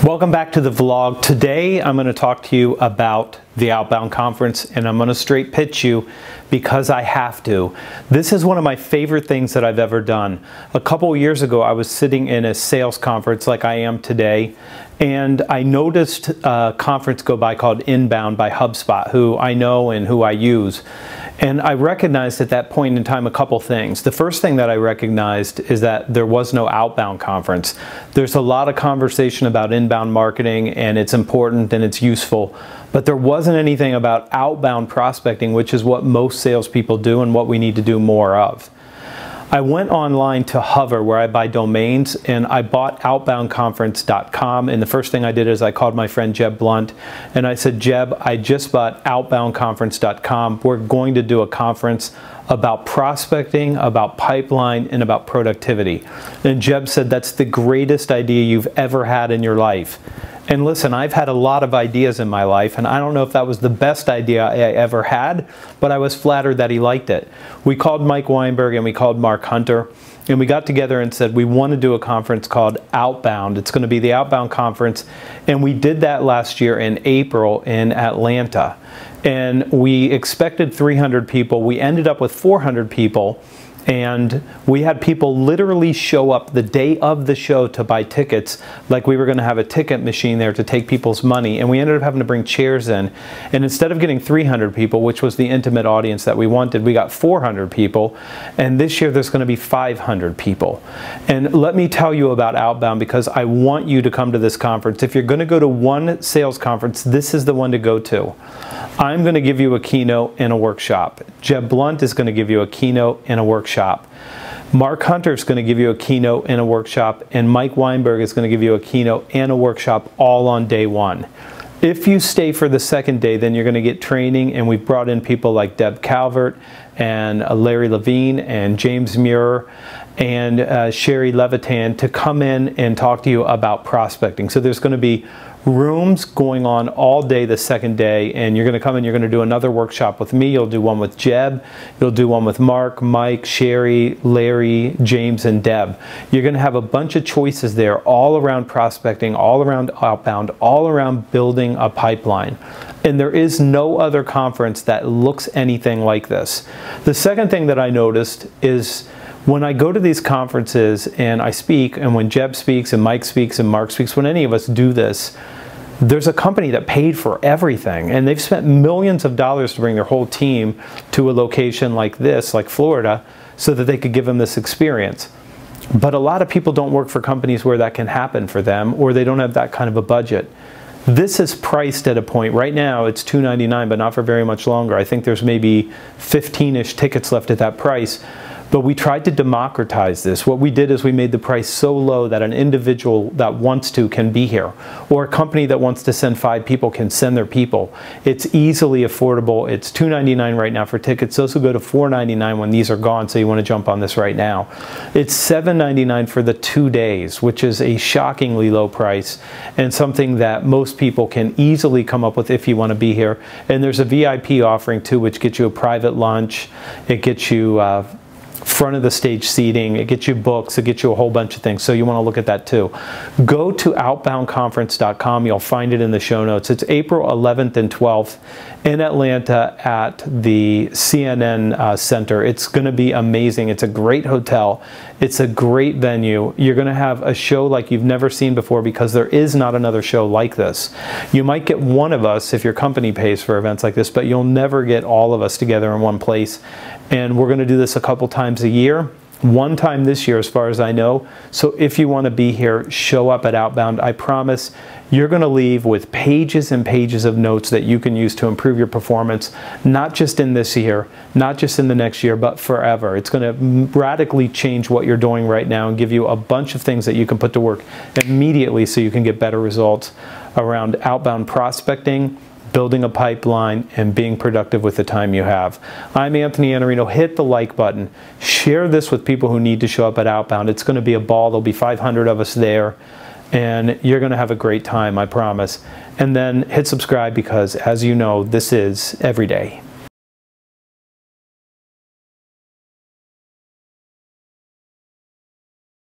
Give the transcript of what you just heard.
Welcome back to the vlog. Today I'm going to talk to you about the Outbound Conference, and I'm going to straight pitch you because I have to. This is one of my favorite things that I've ever done. A couple of years ago I was sitting in a sales conference like I am today, and I noticed a conference go by called Inbound by HubSpot, who I know and who I use. And I recognized at that point in time a couple things. The first thing that I recognized is that there was no Outbound Conference. There's a lot of conversation about inbound marketing, and it's important and it's useful, but there wasn't anything about outbound prospecting, which is what most salespeople do and what we need to do more of. I went online to Hover, where I buy domains, and I bought outboundconference.com, and the first thing I did is I called my friend Jeb Blount, and I said, Jeb, I just bought outboundconference.com. We're going to do a conference about prospecting, about pipeline, and about productivity. And Jeb said, that's the greatest idea you've ever had in your life. And listen, I've had a lot of ideas in my life, and I don't know if that was the best idea I ever had, but I was flattered that he liked it. We called Mike Weinberg and we called Mark Hunter, and we got together and said we want to do a conference called Outbound. It's going to be the Outbound Conference, and we did that last year in April in Atlanta. And we expected 300 people. We ended up with 400 people. And we had people literally show up the day of the show to buy tickets, like we were going to have a ticket machine there to take people's money, and we ended up having to bring chairs in. And instead of getting 300 people, which was the intimate audience that we wanted, we got 400 people, and this year there's going to be 500 people. And let me tell you about Outbound, because I want you to come to this conference. If you're going to go to one sales conference, this is the one to go to. I'm going to give you a keynote and a workshop. Jeb Blount is going to give you a keynote and a workshop. Mark Hunter is going to give you a keynote and a workshop, and Mike Weinberg is going to give you a keynote and a workshop all on day one. If you stay for the second day, then you're going to get training, and we've brought in people like Deb Calvert and Larry Levine and James Muir and Sherry Levitan to come in and talk to you about prospecting. So there's going to be rooms going on all day the second day, and you're going to come and you're going to do another workshop with me. You'll do one with Jeb, you'll do one with Mark, Mike, Sherry, Larry, James, and Deb. You're going to have a bunch of choices there all around prospecting, all around outbound, all around building a pipeline. And there is no other conference that looks anything like this. The second thing that I noticed is when I go to these conferences and I speak, and when Jeb speaks and Mike speaks and Mark speaks, when any of us do this, there's a company that paid for everything, and they've spent millions of dollars to bring their whole team to a location like this, like Florida, so that they could give them this experience. But a lot of people don't work for companies where that can happen for them, or they don't have that kind of a budget. This is priced at a point, right now it's $299, but not for very much longer. I think there's maybe 15-ish tickets left at that price. But we tried to democratize this. What we did is we made the price so low that an individual that wants to can be here, or a company that wants to send 5 people can send their people. It's easily affordable. It's $299 right now for tickets. Those will go to $499 when these are gone, so you want to jump on this right now. It's $799 for the 2 days, which is a shockingly low price and something that most people can easily come up with if you want to be here. And there's a VIP offering too, which gets you a private lunch. It gets you front of the stage seating, it gets you books, it gets you a whole bunch of things, so you want to look at that too. Go to outboundconference.com, you'll find it in the show notes. It's April 11th and 12th in Atlanta at the CNN Center. It's going to be amazing. It's a great hotel. It's a great venue. You're going to have a show like you've never seen before, because there is not another show like this. You might get one of us if your company pays for events like this, but you'll never get all of us together in one place. And we're going to do this a couple times a year. One time this year, as far as I know. So if you want to be here, show up at Outbound. I promise you're going to leave with pages and pages of notes that you can use to improve your performance, not just in this year, not just in the next year, but forever. It's going to radically change what you're doing right now and give you a bunch of things that you can put to work immediately so you can get better results around outbound prospecting, building a pipeline, and being productive with the time you have. I'm Anthony Iannarino. Hit the like button. Share this with people who need to show up at Outbound. It's going to be a ball. There'll be 500 of us there, and you're going to have a great time, I promise. And then hit subscribe, because as you know, this is every day.